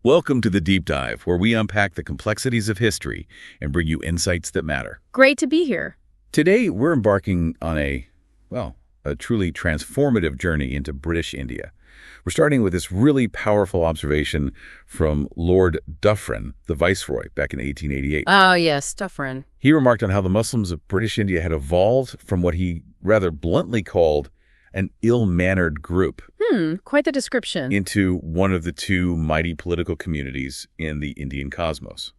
Welcome to the Deep Dive, where we unpack the complexities of history and bring you insights that matter. Great to be here. Today, we're embarking on a truly transformative journey into British India. We're starting with this really powerful observation from Lord Dufferin, the Viceroy, back in 1888. Oh, yes, Dufferin. He remarked on how the Muslims of British India had evolved from what he rather bluntly called an ill-mannered group. Quite the description. Into one of the two mighty political communities in the Indian cosmos.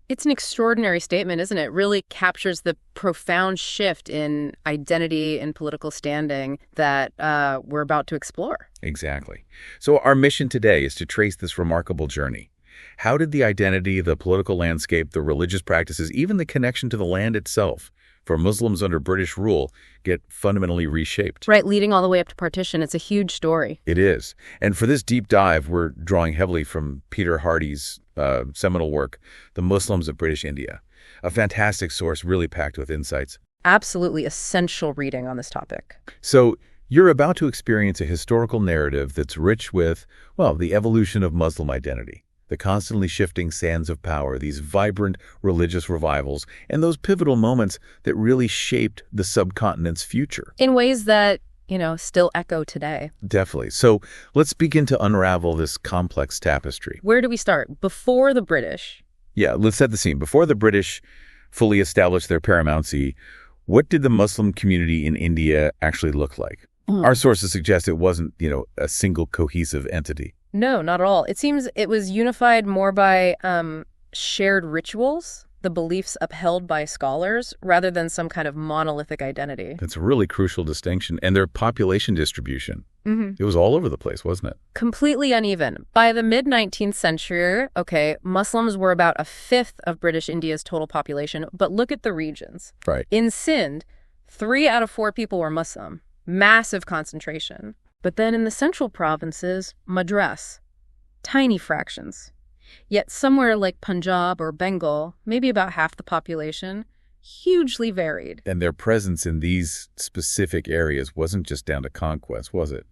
It's an extraordinary statement, isn't it? Really captures the profound shift in identity and political standing that we're about to explore. Exactly. So our mission today is to trace this remarkable journey. How did the identity, the political landscape, the religious practices, even the connection to the land itself for Muslims under British rule get fundamentally reshaped? Right, leading all the way up to partition. It's a huge story. It is. And for this deep dive, we're drawing heavily from Peter Hardy's seminal work, The Muslims of British India, a fantastic source really packed with insights. Absolutely essential reading on this topic. So you're about to experience a historical narrative that's rich with, the evolution of Muslim identity, the constantly shifting sands of power, these vibrant religious revivals, and those pivotal moments that really shaped the subcontinent's future. In ways that, still echo today. Definitely. So let's begin to unravel this complex tapestry. Where do we start? Before the British. Yeah, let's set the scene. Before the British fully established their paramountcy, what did the Muslim community in India actually look like? Our sources suggest it wasn't, a single cohesive entity. No, not at all. It seems it was unified more by shared rituals, the beliefs upheld by scholars, rather than some kind of monolithic identity. That's a really crucial distinction. And their population distribution. It was all over the place, wasn't it? Completely uneven. By the mid-19th century, Muslims were about a fifth of British India's total population, but look at the regions. Right. In Sindh, 3 out of 4 people were Muslim. Massive concentration. But then in the central provinces, Madras, tiny fractions. Yet somewhere like Punjab or Bengal, maybe about half the population, hugely varied. And their presence in these specific areas wasn't just down to conquest, was it?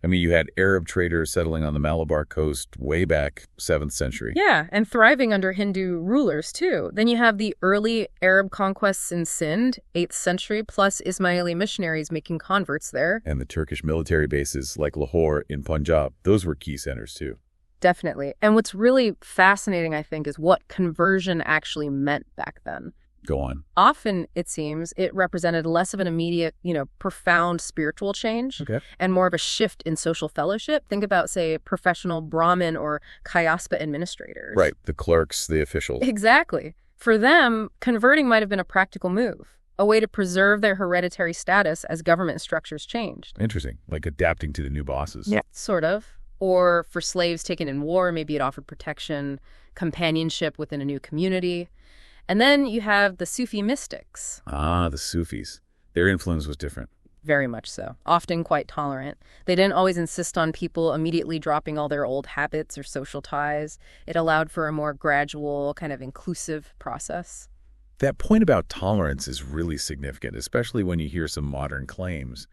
I mean, you had Arab traders settling on the Malabar coast way back 7th century. Yeah, and thriving under Hindu rulers, too. Then you have the early Arab conquests in Sindh, 8th century, plus Ismaili missionaries making converts there. And the Turkish military bases like Lahore in Punjab, those were key centers, too. Definitely. And what's really fascinating, I think, is what conversion actually meant back then. Go on. Often, it seems, it represented less of an immediate, profound spiritual change and more of a shift in social fellowship. Think about, say, professional Brahmin or Kayaspa administrators. Right, the clerks, the officials. Exactly. For them, converting might have been a practical move, a way to preserve their hereditary status as government structures changed. Interesting, like adapting to the new bosses. Yeah, sort of. Or for slaves taken in war, maybe it offered protection, companionship within a new community. And then you have the Sufi mystics. Ah, the Sufis. Their influence was different. Very much so. Often quite tolerant. They didn't always insist on people immediately dropping all their old habits or social ties. It allowed for a more gradual, kind of inclusive process. That point about tolerance is really significant, especially when you hear some modern claims.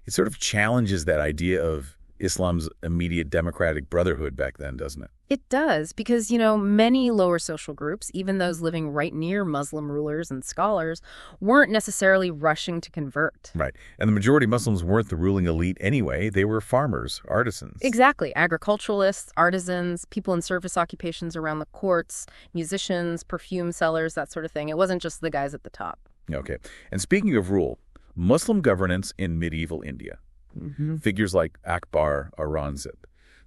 It sort of challenges that idea of Islam's immediate democratic brotherhood back then, doesn't it? It does, because, many lower social groups, even those living right near Muslim rulers and scholars, weren't necessarily rushing to convert. Right. And the majority of Muslims weren't the ruling elite anyway. They were farmers, artisans. Exactly. Agriculturalists, artisans, people in service occupations around the courts, musicians, perfume sellers, that sort of thing. It wasn't just the guys at the top. Okay. And speaking of rule, Muslim governance in medieval India. Figures like Akbar, Aurangzeb,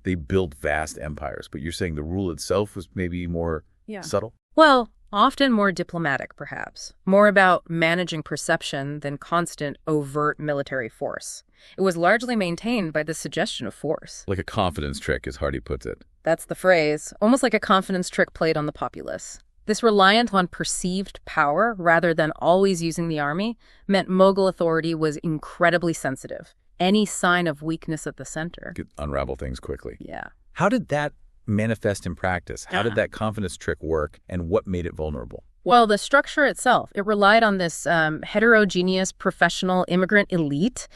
they built vast empires, but you're saying the rule itself was maybe more subtle? Well, often more diplomatic, perhaps. More about managing perception than constant, overt military force. It was largely maintained by the suggestion of force. Like a confidence trick, as Hardy puts it. That's the phrase. Almost like a confidence trick played on the populace. This reliance on perceived power, rather than always using the army, meant Mughal authority was incredibly sensitive. Any sign of weakness at the center Could unravel things quickly. Yeah. How did that manifest in practice? How did that confidence trick work, and what made it vulnerable? Well, the structure itself, it relied on this heterogeneous professional immigrant elite.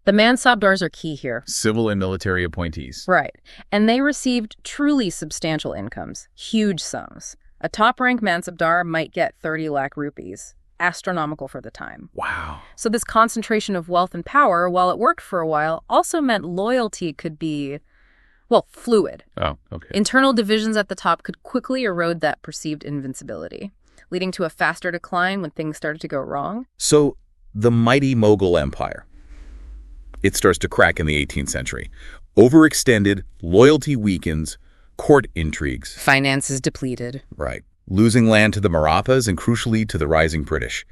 The mansabdars are key here. Civil and military appointees. Right. And they received truly substantial incomes, huge sums. A top-rank mansabdar might get 30 lakh rupees. Astronomical for the time. Wow. So this concentration of wealth and power, while it worked for a while, also meant loyalty could be, well, fluid. Oh, okay. Internal divisions at the top could quickly erode that perceived invincibility, leading to a faster decline when things started to go wrong. So the mighty Mughal Empire, it starts to crack in the 18th century. Overextended, loyalty weakens, court intrigues. Finances depleted. Right. Losing land to the Marathas and crucially to the rising British.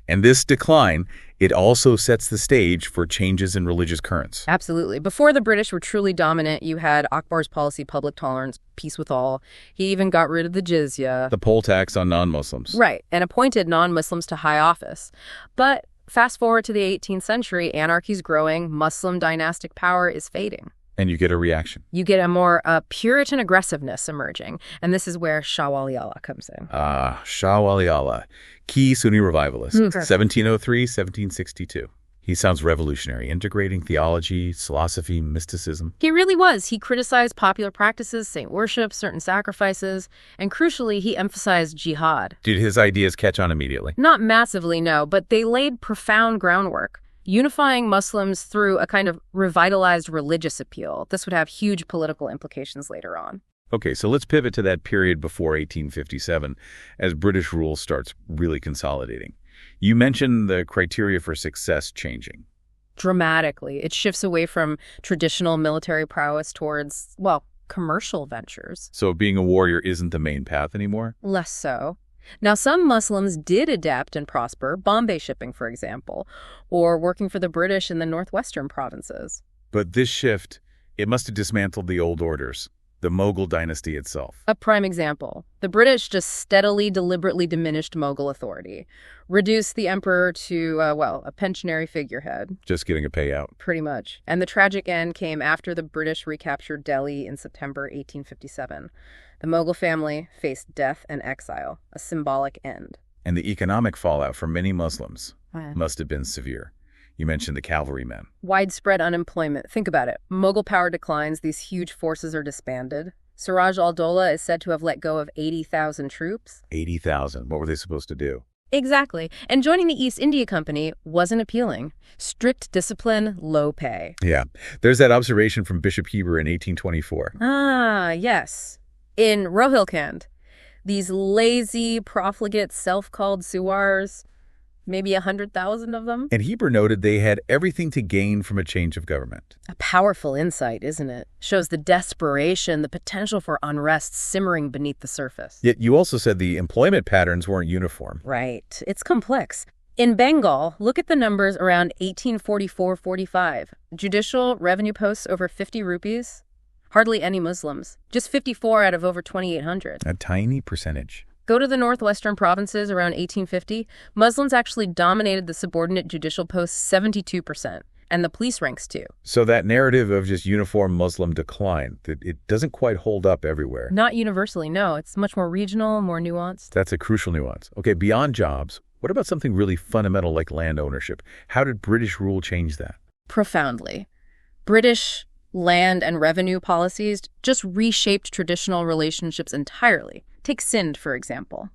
And this decline, it also sets the stage for changes in religious currents. Absolutely. Before the British were truly dominant, you had Akbar's policy, public tolerance, peace with all. He even got rid of the jizya. The poll tax on non-Muslims. Right, and appointed non-Muslims to high office. But fast forward to the 18th century, anarchy's growing, Muslim dynastic power is fading. And you get a reaction. You get a more Puritan aggressiveness emerging, and this is where Shah Wali Allah comes in. Shah Wali Allah, key Sunni revivalist, 1703, 1762. He sounds revolutionary, integrating theology, philosophy, mysticism. He really was. He criticized popular practices, saint worship, certain sacrifices, and crucially, he emphasized jihad. Did his ideas catch on immediately? Not massively, no, but they laid profound groundwork, unifying Muslims through a kind of revitalized religious appeal. This would have huge political implications later on. Okay, so let's pivot to that period before 1857 as British rule starts really consolidating. You mentioned the criteria for success changing. Dramatically. It shifts away from traditional military prowess towards, well, commercial ventures. So being a warrior isn't the main path anymore? Less so. Now, some Muslims did adapt and prosper, Bombay shipping, for example, or working for the British in the northwestern provinces. But this shift, it must have dismantled the old orders, the Mughal dynasty itself. A prime example. The British just steadily, deliberately diminished Mughal authority, reduced the emperor to, a pensionary figurehead. Just getting a payout. Pretty much. And the tragic end came after the British recaptured Delhi in September 1857. The Mughal family faced death and exile, a symbolic end. And the economic fallout for many Muslims must have been severe. You mentioned the cavalrymen. Widespread unemployment. Think about it. Mughal power declines, these huge forces are disbanded. Siraj al-Dawla is said to have let go of 80,000 troops. 80,000. What were they supposed to do? Exactly. And joining the East India Company wasn't appealing. Strict discipline, low pay. Yeah. There's that observation from Bishop Heber in 1824. Ah, yes. In Rohilkhand, these lazy, profligate, self-called Suwars, maybe 100,000 of them. And Heber noted they had everything to gain from a change of government. A powerful insight, isn't it? Shows the desperation, the potential for unrest simmering beneath the surface. Yet you also said the employment patterns weren't uniform. Right. It's complex. In Bengal, look at the numbers around 1844-45. Judicial revenue posts over 50 rupees. Hardly any Muslims. Just 54 out of over 2,800. A tiny percentage. Go to the northwestern provinces around 1850. Muslims actually dominated the subordinate judicial posts 72%, and the police ranks too. So that narrative of just uniform Muslim decline, it doesn't quite hold up everywhere. Not universally, no. It's much more regional, more nuanced. That's a crucial nuance. Okay, beyond jobs, what about something really fundamental like land ownership? How did British rule change that? Profoundly. British land and revenue policies just reshaped traditional relationships entirely. Take Sindh, for example.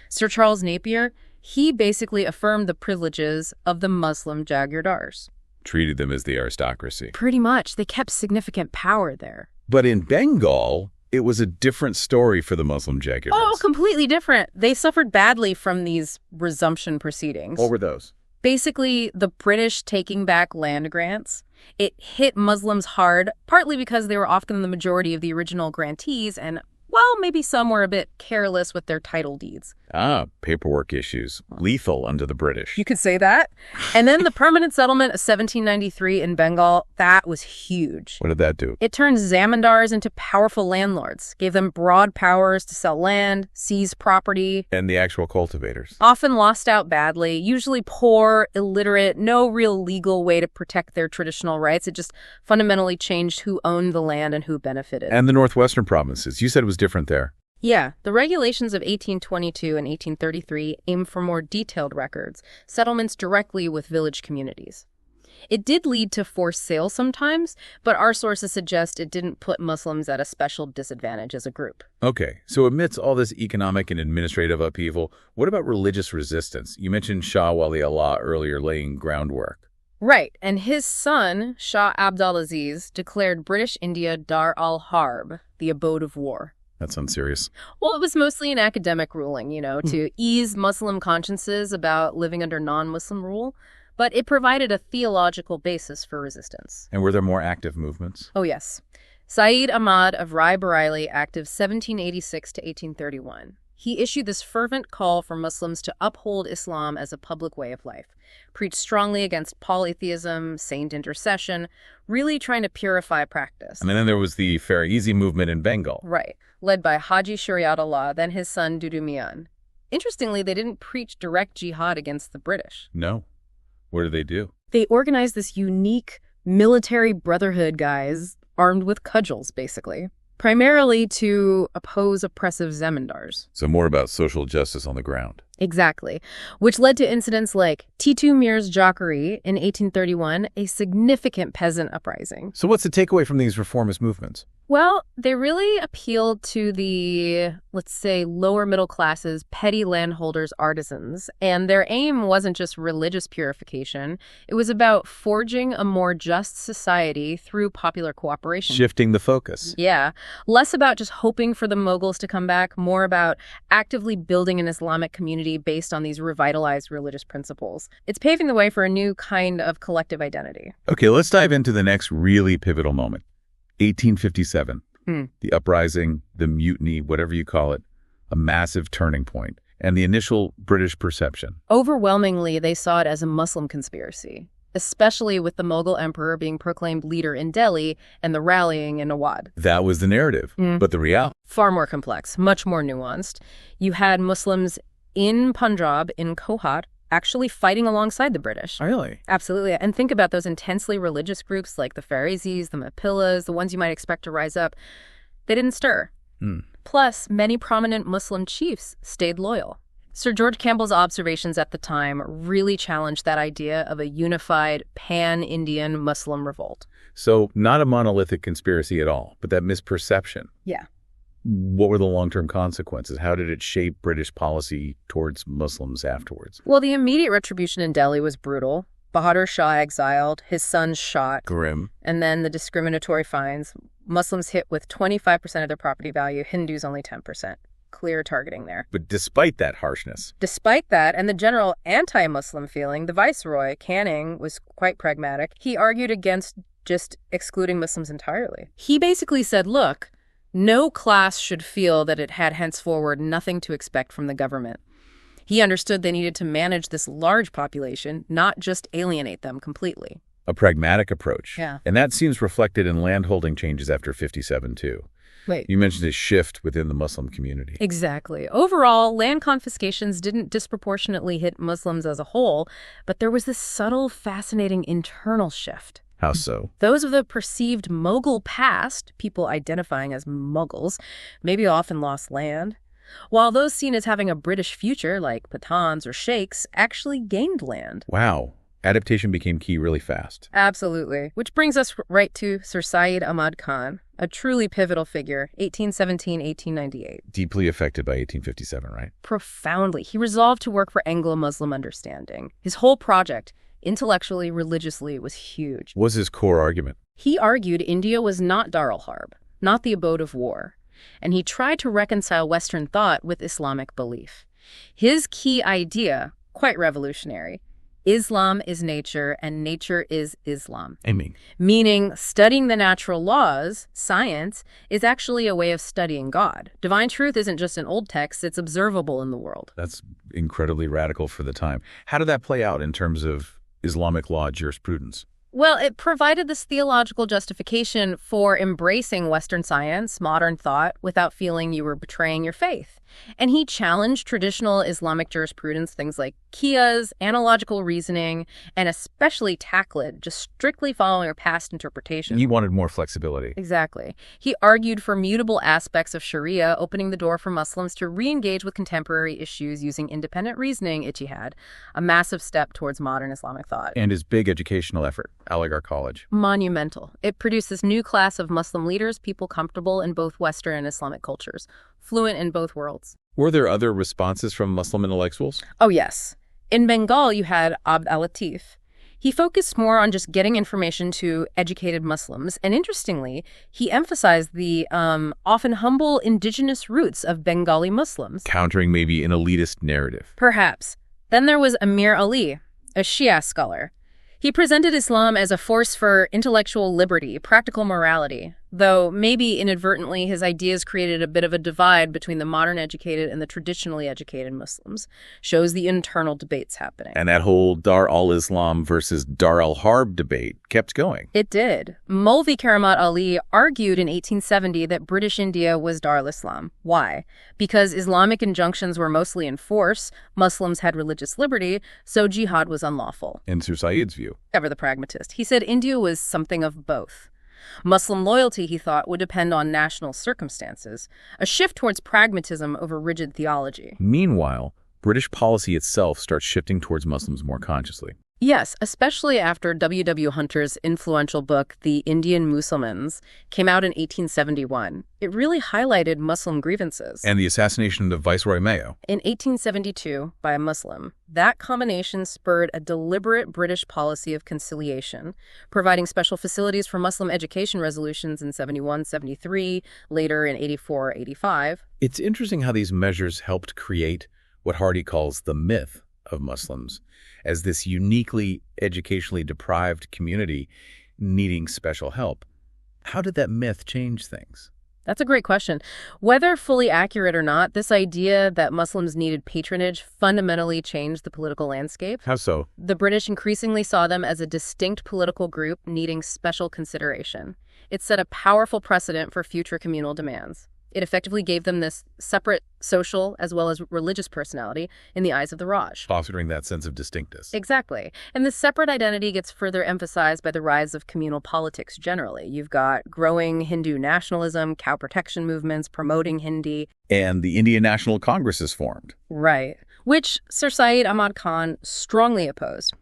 Sir Charles Napier, he basically affirmed the privileges of the Muslim Jagirdars. Treated them as the aristocracy. Pretty much. They kept significant power there. But in Bengal, it was a different story for the Muslim Jagirdars. Oh, completely different. They suffered badly from these resumption proceedings. What were those? Basically, the British taking back land grants. It hit Muslims hard, partly because they were often the majority of the original grantees, and, well, maybe some were a bit careless with their title deeds. Paperwork issues. Lethal under the British. You could say that. And then the permanent settlement of 1793 in Bengal, that was huge. What did that do? It turned zamindars into powerful landlords, gave them broad powers to sell land, seize property. And the actual cultivators. Often lost out badly, usually poor, illiterate, no real legal way to protect their traditional rights. It just fundamentally changed who owned the land and who benefited. And the northwestern provinces. You said it was different there. Yeah, the regulations of 1822 and 1833 aim for more detailed records, settlements directly with village communities. It did lead to forced sales sometimes, but our sources suggest it didn't put Muslims at a special disadvantage as a group. Okay, so amidst all this economic and administrative upheaval, what about religious resistance? You mentioned Shah Wali Allah earlier laying groundwork. Right, and his son, Shah Abdulaziz, declared British India Dar al-Harb, the abode of war. That sounds serious. Well, it was mostly an academic ruling, to ease Muslim consciences about living under non-Muslim rule, but it provided a theological basis for resistance. And were there more active movements? Oh, yes. Sayyid Ahmad of Rai Bareilly, active 1786 to 1831. He issued this fervent call for Muslims to uphold Islam as a public way of life, preached strongly against polytheism, saint intercession, really trying to purify practice. And then there was the Farisi movement in Bengal. Right, led by Haji Shariatullah, then his son Dudu Mian. Interestingly, they didn't preach direct jihad against the British. No. What did they do? They organized this unique military brotherhood, guys, armed with cudgels, basically, primarily to oppose oppressive zemindars. So more about social justice on the ground. Exactly, which led to incidents like Titu Mir's Jacquerie in 1831, a significant peasant uprising. So what's the takeaway from these reformist movements? Well, they really appealed to the, let's say, lower middle classes, petty landholders, artisans, and their aim wasn't just religious purification. It was about forging a more just society through popular cooperation. Shifting the focus. Yeah, less about just hoping for the Mughals to come back, more about actively building an Islamic community based on these revitalized religious principles. It's paving the way for a new kind of collective identity. Okay, let's dive into the next really pivotal moment. 1857, the uprising, the mutiny, whatever you call it, a massive turning point, and the initial British perception. Overwhelmingly, they saw it as a Muslim conspiracy, especially with the Mughal emperor being proclaimed leader in Delhi and the rallying in Awadh. That was the narrative, but the reality? Far more complex, much more nuanced. You had Muslims in Punjab, in Kohat, actually fighting alongside the British. Really? Absolutely. And think about those intensely religious groups like the Farisis, the Mapillas, the ones you might expect to rise up. They didn't stir. Plus, many prominent Muslim chiefs stayed loyal. Sir George Campbell's observations at the time really challenged that idea of a unified pan-Indian Muslim revolt. So not a monolithic conspiracy at all, but that misperception. Yeah. What were the long-term consequences? How did it shape British policy towards Muslims afterwards? Well, the immediate retribution in Delhi was brutal. Bahadur Shah exiled, his sons shot. Grim. And then the discriminatory fines. Muslims hit with 25% of their property value, Hindus only 10%. Clear targeting there. But despite that harshness. Despite that, and the general anti-Muslim feeling, the viceroy, Canning, was quite pragmatic. He argued against just excluding Muslims entirely. He basically said, look, no class should feel that it had henceforward nothing to expect from the government. He understood they needed to manage this large population, not just alienate them completely. A pragmatic approach. Yeah. And that seems reflected in landholding changes after 57 too. Wait. You mentioned a shift within the Muslim community. Exactly. Overall, land confiscations didn't disproportionately hit Muslims as a whole, but there was this subtle, fascinating internal shift. How so? Those of the perceived Mughal past, people identifying as Mughals, maybe often lost land, while those seen as having a British future, like Pathans or Sheikhs, actually gained land. Wow. Adaptation became key really fast. Absolutely. Which brings us right to Sir Syed Ahmad Khan, a truly pivotal figure, 1817-1898. Deeply affected by 1857, right? Profoundly. He resolved to work for Anglo-Muslim understanding. His whole project, intellectually, religiously, was huge. What was his core argument? He argued India was not Dar al-Harb, not the abode of war, and he tried to reconcile Western thought with Islamic belief. His key idea, quite revolutionary, Islam is nature and nature is Islam. Meaning studying the natural laws, science, is actually a way of studying God. Divine truth isn't just an old text, it's observable in the world. That's incredibly radical for the time. How did that play out in terms of Islamic law jurisprudence? Well, it provided this theological justification for embracing Western science, modern thought, without feeling you were betraying your faith. And he challenged traditional Islamic jurisprudence, things like qiyas, analogical reasoning, and especially taqlid, just strictly following a past interpretation. He wanted more flexibility. Exactly. He argued for mutable aspects of Sharia, opening the door for Muslims to re-engage with contemporary issues using independent reasoning, ijtihad, a massive step towards modern Islamic thought. And his big educational effort, Aligarh College. Monumental. It produced this new class of Muslim leaders, people comfortable in both Western and Islamic cultures, fluent in both worlds. Were there other responses from Muslim intellectuals? Oh, yes. In Bengal, you had Abd al-Latif. He focused more on just getting information to educated Muslims, and interestingly, he emphasized the often humble indigenous roots of Bengali Muslims. Countering maybe an elitist narrative. Perhaps. Then there was Amir Ali, a Shia scholar. He presented Islam as a force for intellectual liberty, practical morality, though maybe inadvertently his ideas created a bit of a divide between the modern educated and the traditionally educated Muslims. Shows the internal debates happening. And that whole Dar al-Islam versus Dar al-Harb debate kept going. It did. Maulvi Karamat Ali argued in 1870 that British India was Dar al-Islam. Why? Because Islamic injunctions were mostly in force, Muslims had religious liberty, so jihad was unlawful. In Sir Said's view. Ever the pragmatist. He said India was something of both. Muslim loyalty, he thought, would depend on national circumstances, a shift towards pragmatism over rigid theology. Meanwhile, British policy itself starts shifting towards Muslims more consciously. Yes, especially after W. W. Hunter's influential book, The Indian Mussulmans, came out in 1871. It really highlighted Muslim grievances. And the assassination of Viceroy Mayo. In 1872, by a Muslim. That combination spurred a deliberate British policy of conciliation, providing special facilities for Muslim education resolutions in 71, 73, later in 84, 85. It's interesting how these measures helped create what Hardy calls the myth of Muslims as this uniquely educationally deprived community needing special help. How did that myth change things? That's a great question. Whether fully accurate or not, this idea that Muslims needed patronage fundamentally changed the political landscape. How so? The British increasingly saw them as a distinct political group needing special consideration. It set a powerful precedent for future communal demands. It effectively gave them this separate social as well as religious personality in the eyes of the Raj. Fostering that sense of distinctness. Exactly. And this separate identity gets further emphasized by the rise of communal politics generally. You've got growing Hindu nationalism, cow protection movements promoting Hindi. And the Indian National Congress is formed. Right. Which Sir Syed Ahmad Khan strongly opposed.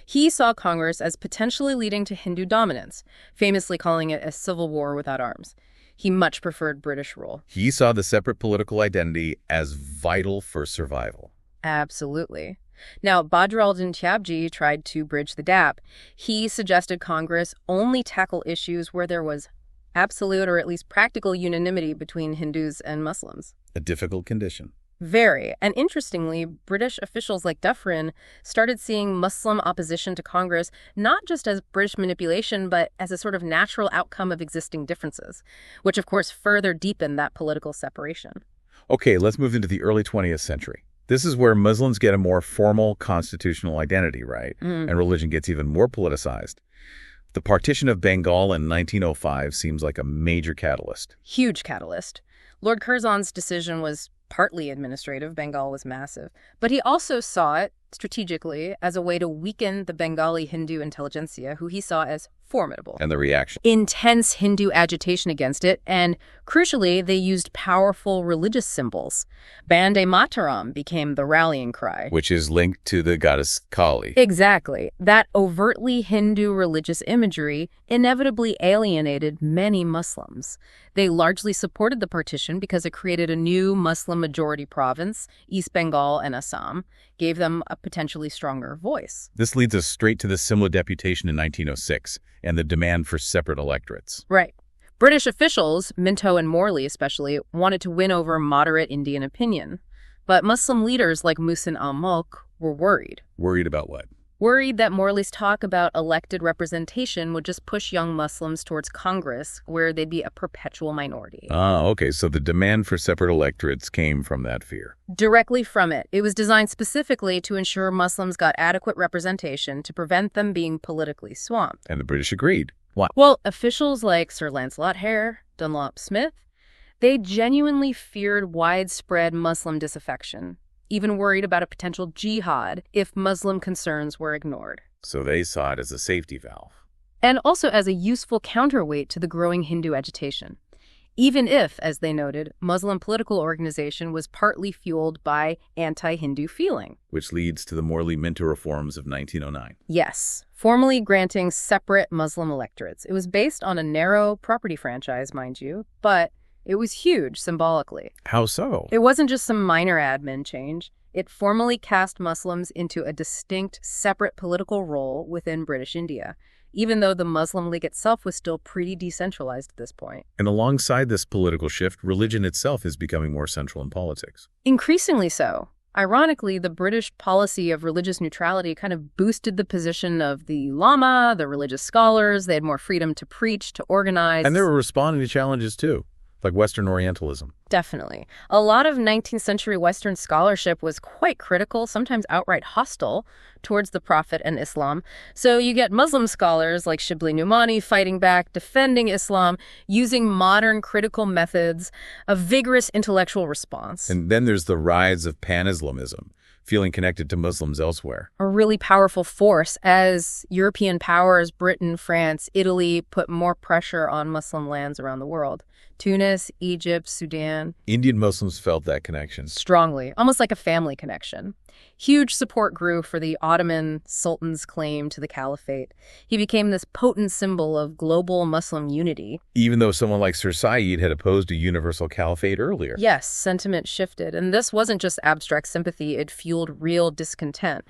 He saw Congress as potentially leading to Hindu dominance, famously calling it a civil war without arms. He much preferred British rule. He saw the separate political identity as vital for survival. Absolutely. Now, Badr al-Din Tyabji tried to bridge the gap. He suggested Congress only tackle issues where there was absolute or at least practical unanimity between Hindus and Muslims. A difficult condition. Very. And interestingly, British officials like Dufferin started seeing Muslim opposition to Congress not just as British manipulation, but as a sort of natural outcome of existing differences, which of course further deepened that political separation. Okay, let's move into the early 20th century. This is where Muslims get a more formal constitutional identity, right? And religion gets even more politicized. The partition of Bengal in 1905 seems like a major catalyst. Huge catalyst. Lord Curzon's decision was partly administrative. Bengal was massive. But he also saw it, strategically, as a way to weaken the Bengali Hindu intelligentsia, who he saw as formidable. And the reaction. Intense Hindu agitation against it, and crucially, they used powerful religious symbols. Bande Mataram became the rallying cry. Which is linked to the goddess Kali. Exactly. That overtly Hindu religious imagery inevitably alienated many Muslims. They largely supported the partition because it created a new Muslim-majority province, East Bengal and Assam, gave them a potentially stronger voice. This leads us straight to the Simla deputation in 1906 and the demand for separate electorates. Right. British officials, Minto and Morley especially, wanted to win over moderate Indian opinion. But Muslim leaders like Muhsin al-Mulk were worried. Worried about what? worried that Morley's talk about elected representation would just push young Muslims towards Congress, where they'd be a perpetual minority. Ah, okay, so the demand for separate electorates came from that fear. Directly from it. It was designed specifically to ensure Muslims got adequate representation to prevent them being politically swamped. And the British agreed. Why? Well, officials like Sir Lancelot Hare, Dunlop Smith, they genuinely feared widespread Muslim disaffection, even worried about a potential jihad if Muslim concerns were ignored. So they saw it as a safety valve. And also as a useful counterweight to the growing Hindu agitation. Even if, as they noted, Muslim political organization was partly fueled by anti-Hindu feeling. Which leads to the Morley-Minto reforms of 1909. Yes, formally granting separate Muslim electorates. It was based on a narrow property franchise, mind you, but it was huge symbolically. How so? It wasn't just some minor admin change. It formally cast Muslims into a distinct, separate political role within British India, even though the Muslim League itself was still pretty decentralized at this point. And alongside this political shift, religion itself is becoming more central in politics. Increasingly so. Ironically, the British policy of religious neutrality kind of boosted the position of the ulama, the religious scholars. They had more freedom to preach, to organize. And they were responding to challenges too, like Western Orientalism. Definitely. A lot of 19th century Western scholarship was quite critical, sometimes outright hostile, towards the Prophet and Islam. So you get Muslim scholars like Shibli Numani fighting back, defending Islam, using modern critical methods, a vigorous intellectual response. And then there's the rise of pan-Islamism, feeling connected to Muslims elsewhere. A really powerful force as European powers, Britain, France, Italy, put more pressure on Muslim lands around the world. Tunis, Egypt, Sudan. Indian Muslims felt that connection. Strongly, almost like a family connection. Huge support grew for the Ottoman Sultan's claim to the caliphate. He became this potent symbol of global Muslim unity. Even though someone like Sir Said had opposed a universal caliphate earlier. Yes, sentiment shifted. And this wasn't just abstract sympathy, it fueled real discontent.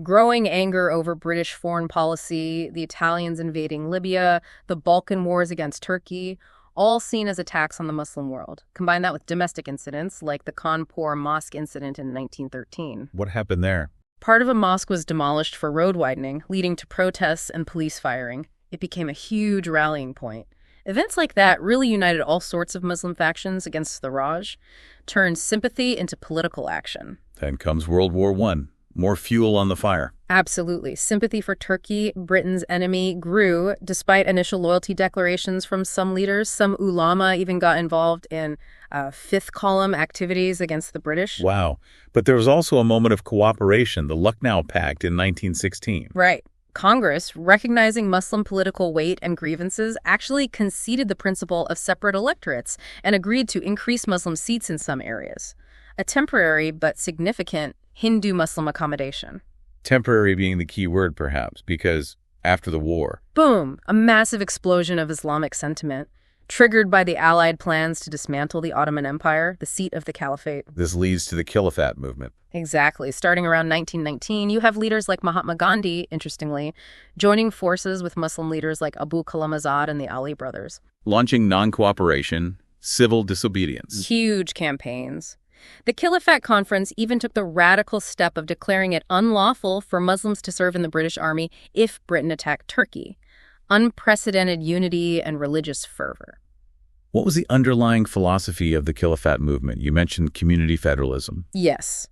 Growing anger over British foreign policy, the Italians invading Libya, the Balkan Wars against Turkey, all seen as attacks on the Muslim world. Combine that with domestic incidents like the Kanpur mosque incident in 1913. What happened there? Part of a mosque was demolished for road widening, leading to protests and police firing. It became a huge rallying point. Events like that really united all sorts of Muslim factions against the Raj, turned sympathy into political action. Then comes World War I. More fuel on the fire. Absolutely. Sympathy for Turkey, Britain's enemy, grew despite initial loyalty declarations from some leaders. Some ulama even got involved in fifth column activities against the British. Wow. But there was also a moment of cooperation, the Lucknow Pact in 1916. Right. Congress, recognizing Muslim political weight and grievances, actually conceded the principle of separate electorates and agreed to increase Muslim seats in some areas. A temporary but significant Hindu-Muslim accommodation. Temporary being the key word, perhaps, because after the war. Boom! A massive explosion of Islamic sentiment, triggered by the Allied plans to dismantle the Ottoman Empire, the seat of the caliphate. This leads to the Khilafat movement. Exactly. Starting around 1919, you have leaders like Mahatma Gandhi, interestingly, joining forces with Muslim leaders like Abu Kalam Azad and the Ali brothers. Launching non-cooperation, civil disobedience. Huge campaigns. The Khilafat Conference even took the radical step of declaring it unlawful for Muslims to serve in the British Army if Britain attacked Turkey. Unprecedented unity and religious fervor. What was the underlying philosophy of the Khilafat movement? You mentioned community federalism. Yes.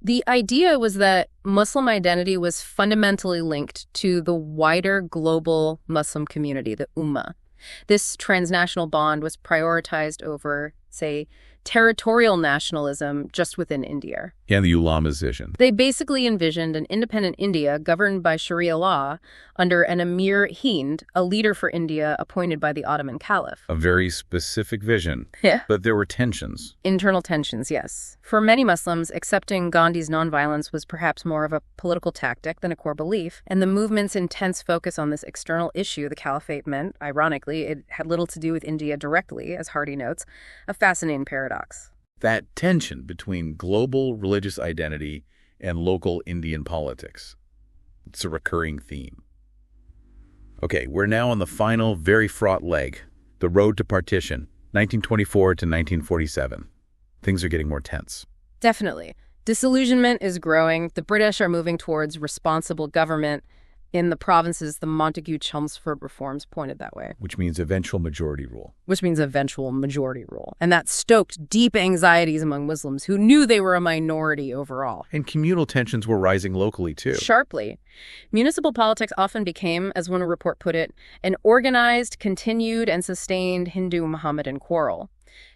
The idea was that Muslim identity was fundamentally linked to the wider global Muslim community, the Ummah. This transnational bond was prioritized over, say, territorial nationalism just within India. And the ulama's vision. They basically envisioned an independent India governed by Sharia law under an Emir Hind, a leader for India appointed by the Ottoman Caliph. A very specific vision. Yeah. But there were tensions. Internal tensions, yes. For many Muslims, accepting Gandhi's nonviolence was perhaps more of a political tactic than a core belief, and the movement's intense focus on this external issue the caliphate meant, ironically, it had little to do with India directly, as Hardy notes, a fascinating paradox. That tension between global religious identity and local Indian politics. It's a recurring theme. Okay, we're now on the final, very fraught leg, the road to partition, 1924 to 1947. Things are getting more tense. Definitely. Disillusionment is growing. The British are moving towards responsible government. In the provinces, the Montagu-Chelmsford reforms pointed that way. Which means eventual majority rule. And that stoked deep anxieties among Muslims who knew they were a minority overall. And communal tensions were rising locally, too. Sharply. Municipal politics often became, as one report put it, an organized, continued, and sustained Hindu-Mohammedan quarrel.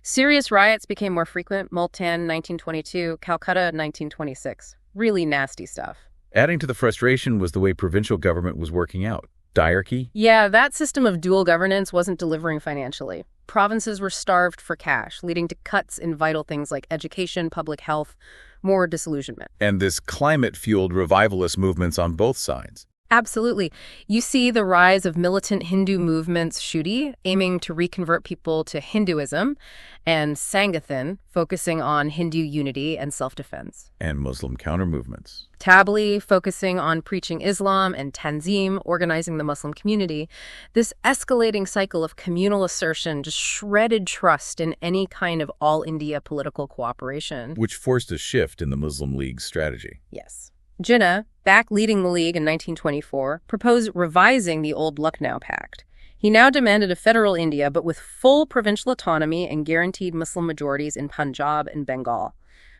Serious riots became more frequent. Multan, 1922, Calcutta, 1926. Really nasty stuff. Adding to the frustration was the way provincial government was working out. Diarchy? Yeah, that system of dual governance wasn't delivering financially. Provinces were starved for cash, leading to cuts in vital things like education, public health, more disillusionment. And this climate fueled revivalist movements on both sides. Absolutely. You see the rise of militant Hindu movements, Shuddhi, aiming to reconvert people to Hinduism, and Sangathan, focusing on Hindu unity and self-defense. And Muslim counter-movements. Tablighi, focusing on preaching Islam, and Tanzim, organizing the Muslim community. This escalating cycle of communal assertion just shredded trust in any kind of all-India political cooperation. Which forced a shift in the Muslim League's strategy. Yes. Jinnah, back leading the League in 1924, proposed revising the old Lucknow Pact. He now demanded a federal India, but with full provincial autonomy and guaranteed Muslim majorities in Punjab and Bengal,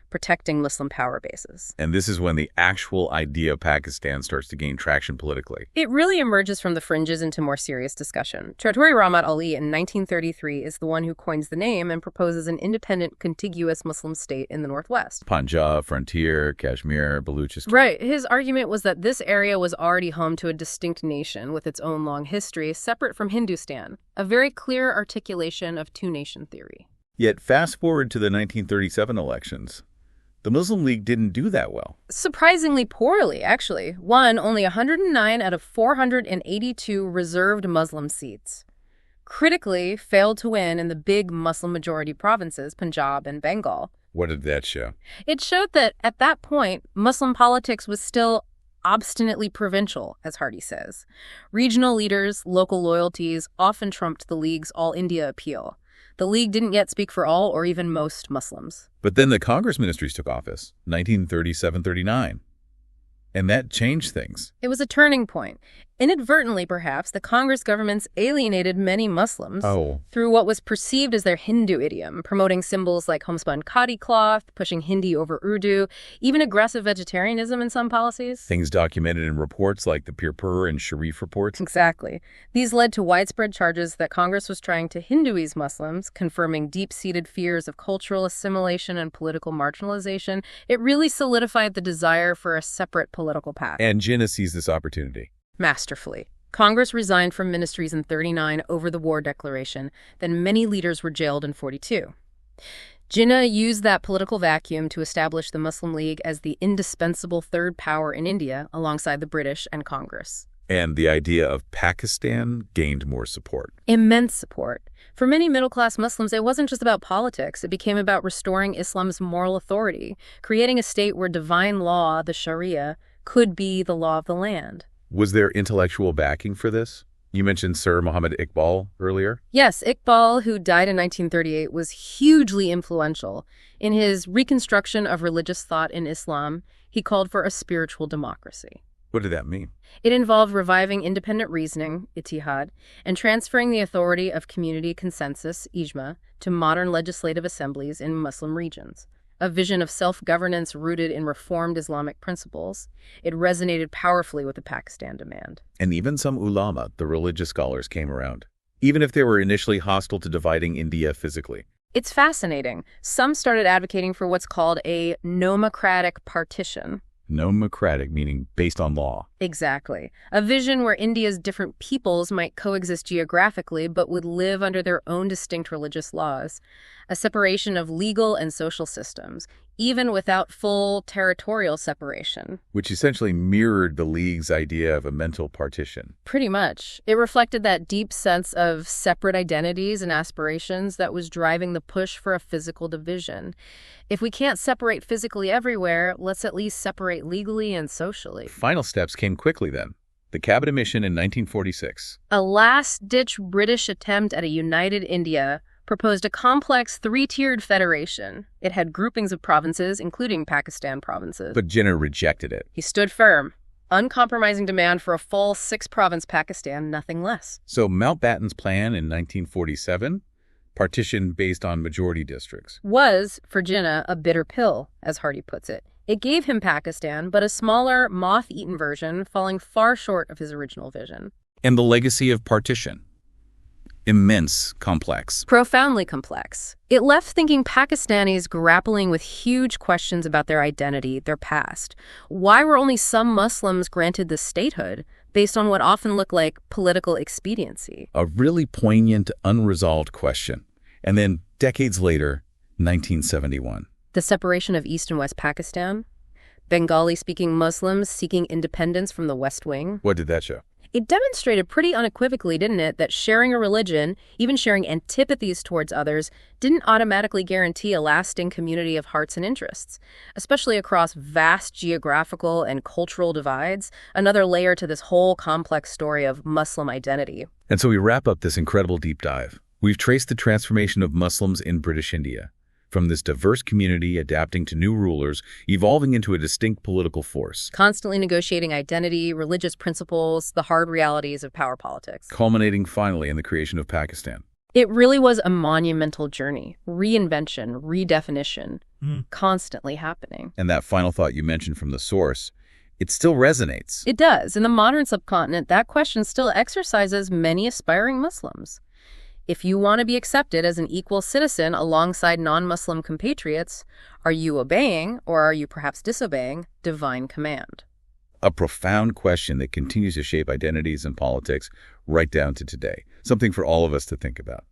protecting Muslim power bases. And this is when the actual idea of Pakistan starts to gain traction politically. It really emerges from the fringes into more serious discussion. Chaudhry Rahmat Ali in 1933 is the one who coins the name and proposes an independent, contiguous Muslim state in the northwest. Punjab, frontier, Kashmir, Baluchistan. Right. His argument was that this area was already home to a distinct nation with its own long history, separate from Hindustan, a very clear articulation of two-nation theory. Yet fast forward to the 1937 elections. The Muslim League didn't do that well. Surprisingly poorly, actually. Won only 109 out of 482 reserved Muslim seats. Critically, failed to win in the big Muslim-majority provinces, Punjab and Bengal. What did that show? It showed that, at that point, Muslim politics was still obstinately provincial, as Hardy says. Regional leaders, local loyalties often trumped the League's all-India appeal. The League didn't yet speak for all or even most Muslims. But then the Congress ministries took office, 1937-39. And that changed things. It was a turning point. Inadvertently, perhaps, the Congress governments alienated many Muslims through what was perceived as their Hindu idiom, promoting symbols like homespun khadi cloth, pushing Hindi over Urdu, even aggressive vegetarianism in some policies. Things documented in reports like the Pirpur and Sharif reports. Exactly. These led to widespread charges that Congress was trying to Hinduize Muslims, confirming deep-seated fears of cultural assimilation and political marginalization. It really solidified the desire for a separate political path. And Jinnah sees this opportunity. Masterfully. Congress resigned from ministries in 1939 over the war declaration. Then many leaders were jailed in 1942. Jinnah used that political vacuum to establish the Muslim League as the indispensable third power in India alongside the British and Congress. And the idea of Pakistan gained more support. Immense support. For many middle-class Muslims, it wasn't just about politics. It became about restoring Islam's moral authority, creating a state where divine law, the Sharia, could be the law of the land. Was there intellectual backing for this? You mentioned Sir Muhammad Iqbal earlier. Yes, Iqbal, who died in 1938, was hugely influential. In his reconstruction of religious thought in Islam, he called for a spiritual democracy. What did that mean? It involved reviving independent reasoning, ittihad, and transferring the authority of community consensus, ijma, to modern legislative assemblies in Muslim regions. A vision of self-governance rooted in reformed Islamic principles. It resonated powerfully with the Pakistan demand. And even some ulama, the religious scholars, came around, even if they were initially hostile to dividing India physically. It's fascinating. Some started advocating for what's called a nomocratic partition. Nomocratic, meaning based on law. Exactly. A vision where India's different peoples might coexist geographically but would live under their own distinct religious laws. A separation of legal and social systems, even without full territorial separation. Which essentially mirrored the League's idea of a mental partition. Pretty much. It reflected that deep sense of separate identities and aspirations that was driving the push for a physical division. If we can't separate physically everywhere, let's at least separate legally and socially. Final steps came quickly then. The Cabinet Mission in 1946. A last-ditch British attempt at a united India, proposed a complex three-tiered federation. It had groupings of provinces, including Pakistan provinces. But Jinnah rejected it. He stood firm. Uncompromising demand for a full six-province Pakistan, nothing less. So Mountbatten's plan in 1947, partition based on majority districts, was, for Jinnah, a bitter pill, as Hardy puts it. It gave him Pakistan, but a smaller, moth-eaten version, falling far short of his original vision. and the legacy of partition. Immense, complex. Profoundly complex. It left thinking Pakistanis grappling with huge questions about their identity, their past. Why were only some Muslims granted this statehood based on what often looked like political expediency? A really poignant, unresolved question. And then, decades later, 1971. The separation of East and West Pakistan? Bengali-speaking Muslims seeking independence from the West Wing? What did that show? It demonstrated pretty unequivocally, didn't it, that sharing a religion, even sharing antipathies towards others, didn't automatically guarantee a lasting community of hearts and interests, especially across vast geographical and cultural divides, another layer to this whole complex story of Muslim identity. And so we wrap up this incredible deep dive. We've traced the transformation of Muslims in British India, from this diverse community adapting to new rulers, evolving into a distinct political force. Constantly negotiating identity, religious principles, the hard realities of power politics. Culminating finally in the creation of Pakistan. It really was a monumental journey. Reinvention, redefinition, constantly happening. And that final thought you mentioned from the source, it still resonates. It does. In the modern subcontinent, that question still exercises many aspiring Muslims. If you want to be accepted as an equal citizen alongside non-Muslim compatriots, are you obeying, or are you perhaps disobeying, divine command? A profound question that continues to shape identities and politics right down to today. Something for all of us to think about.